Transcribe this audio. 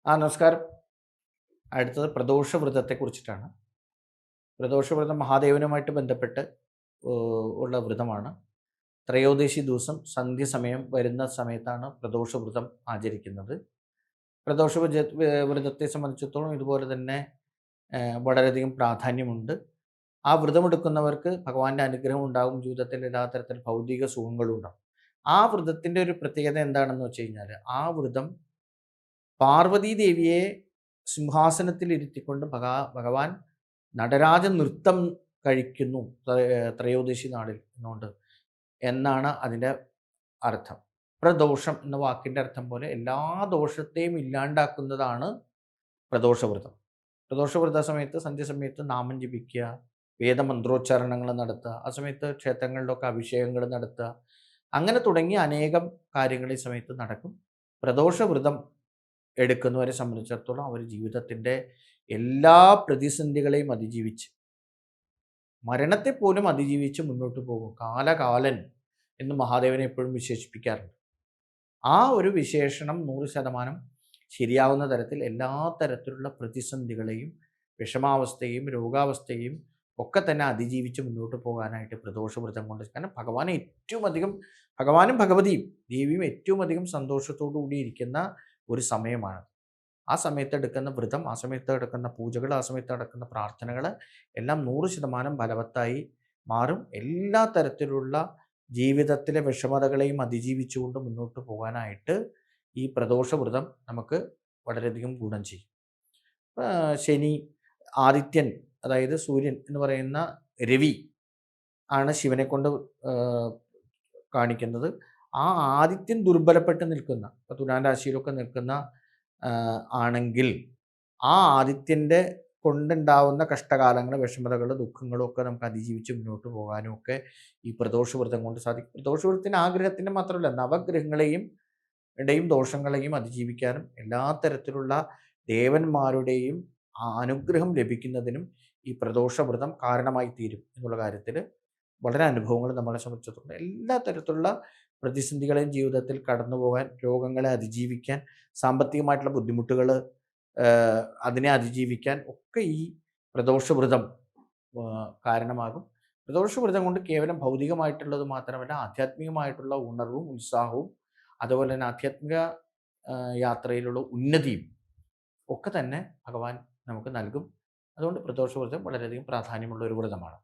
നമസ്കാരം. അടുത്തത് പ്രദോഷവ്രതത്തെക്കുറിച്ചിട്ടാണ്. പ്രദോഷവ്രതം മഹാദേവനുമായിട്ട് ബന്ധപ്പെട്ട് ഉള്ള വ്രതമാണ്. ത്രയോദശി ദിവസം സന്ധ്യസമയം വരുന്ന സമയത്താണ് പ്രദോഷവ്രതം ആചരിക്കുന്നത്. പ്രദോഷ വ്രതത്തെ സംബന്ധിച്ചിടത്തോളം ഇതുപോലെ തന്നെ വളരെയധികം പ്രാധാന്യമുണ്ട്. ആ വ്രതമെടുക്കുന്നവർക്ക് ഭഗവാന്റെ അനുഗ്രഹം ഉണ്ടാകും. ജീവിതത്തിൽ എല്ലാ തരത്തിൽ ഭൗതിക സുഖങ്ങളും ഉണ്ടാകും. ആ വ്രതത്തിൻ്റെ ഒരു പ്രത്യേകത എന്താണെന്ന് വെച്ച് കഴിഞ്ഞാൽ, ആ വ്രതം പാർവതീ ദേവിയെ സിംഹാസനത്തിൽ ഇരുത്തിക്കൊണ്ട് ഭഗവാൻ നടരാജ നൃത്തം കഴിക്കുന്നു ത്രയോദശി നാളിൽ എന്നുകൊണ്ട് എന്നാണ് അതിൻ്റെ അർത്ഥം. പ്രദോഷം എന്ന വാക്കിൻ്റെ അർത്ഥം പോലെ എല്ലാ ദോഷത്തെയും ഇല്ലാണ്ടാക്കുന്നതാണ് പ്രദോഷവ്രതം. പ്രദോഷവ്രത സമയത്ത് സന്ധ്യസമയത്ത് നാമം ജപിക്കുക, വേദമന്ത്രോച്ചാരണങ്ങൾ നടത്തുക, ആ സമയത്ത് ക്ഷേത്രങ്ങളിലൊക്കെ അഭിഷേകങ്ങൾ നടത്തുക, അങ്ങനെ തുടങ്ങിയ അനേകം കാര്യങ്ങൾ ഈ സമയത്ത് നടക്കും. പ്രദോഷവ്രതം എടുക്കുന്നവരെ സംബന്ധിച്ചിടത്തോളം അവർ ജീവിതത്തിൻ്റെ എല്ലാ പ്രതിസന്ധികളെയും അതിജീവിച്ച്, മരണത്തെ പോലും അതിജീവിച്ച് മുന്നോട്ട് പോകും. കാലകാലൻ എന്ന് മഹാദേവനെ എപ്പോഴും വിശേഷിപ്പിക്കാറുണ്ട്. ആ ഒരു വിശേഷണം 100% ശരിയാവുന്ന തരത്തിൽ എല്ലാ തരത്തിലുള്ള പ്രതിസന്ധികളെയും വിഷമാവസ്ഥയും രോഗാവസ്ഥയും ഒക്കെ തന്നെ അതിജീവിച്ച് മുന്നോട്ട് പോകാനായിട്ട് പ്രദോഷവ്രതം കൊണ്ട്, കാരണം ഭഗവാനും ഭഗവതിയും ദേവിയും ഏറ്റവും അധികം സന്തോഷത്തോടു കൂടി ഇരിക്കുന്ന ഒരു സമയമാണ്. ആ സമയത്ത് എടുക്കുന്ന വ്രതം, ആ സമയത്ത് എടുക്കുന്ന പൂജകൾ, ആ സമയത്ത് നടക്കുന്ന പ്രാർത്ഥനകൾ എല്ലാം 100% ഫലവത്തായി മാറും. എല്ലാ തരത്തിലുള്ള ജീവിതത്തിലെ വിഷമതകളെയും അതിജീവിച്ചുകൊണ്ട് മുന്നോട്ട് പോകാനായിട്ട് ഈ പ്രദോഷവ്രതം നമുക്ക് വളരെയധികം ഗുണം ചെയ്യും. ശനി, ആദിത്യൻ, അതായത് സൂര്യൻ എന്ന് പറയുന്ന രവി ആണ് ശിവനെ കൊണ്ട് കാണിക്കുന്നത്. ആ ആദിത്യൻ ദുർബലപ്പെട്ട് നിൽക്കുന്ന, ഇപ്പോൾ തുലാം രാശിയിലൊക്കെ നിൽക്കുന്ന ആണെങ്കിൽ ആ ആദിത്യൻ്റെ കൊണ്ടുണ്ടാവുന്ന കഷ്ടകാലങ്ങൾ, വിഷമതകൾ, ദുഃഖങ്ങളും ഒക്കെ നമുക്ക് അതിജീവിച്ച് മുന്നോട്ട് പോകാനും ഒക്കെ ഈ പ്രദോഷവ്രതം കൊണ്ട് സാധിക്കും. പ്രദോഷവ്രതത്തിന് ആഗ്രഹത്തിൻ്റെ മാത്രമല്ല, നവഗ്രഹങ്ങളെയും ദോഷങ്ങളെയും അതിജീവിക്കാനും എല്ലാ തരത്തിലുള്ള ദേവന്മാരുടെയും അനുഗ്രഹം ലഭിക്കുന്നതിനും ഈ പ്രദോഷവ്രതം കാരണമായി തീരും എന്നുള്ള കാര്യത്തിൽ വളരെ അനുഭവങ്ങൾ നമ്മളെ സംബന്ധിച്ചിടത്തോളം എല്ലാ തരത്തിലുള്ള പ്രതിസന്ധികളെയും ജീവിതത്തിൽ കടന്നു പോകാൻ, രോഗങ്ങളെ അതിജീവിക്കാൻ, സാമ്പത്തികമായിട്ടുള്ള ബുദ്ധിമുട്ടുകൾ അതിനെ അതിജീവിക്കാൻ ഒക്കെ ഈ പ്രദോഷവ്രതം കാരണമാകും. പ്രദോഷവ്രതം കൊണ്ട് കേവലം ഭൗതികമായിട്ടുള്ളത് മാത്രമല്ല, ആധ്യാത്മികമായിട്ടുള്ള ഉണർവും ഉത്സാഹവും അതുപോലെ തന്നെ ആധ്യാത്മിക യാത്രയിലുള്ള ഉന്നതിയും ഒക്കെ തന്നെ ഭഗവാൻ നമുക്ക് നൽകും. അതുകൊണ്ട് പ്രദോഷവ്രതം വളരെയധികം പ്രാധാന്യമുള്ള ഒരു വ്രതമാണ്.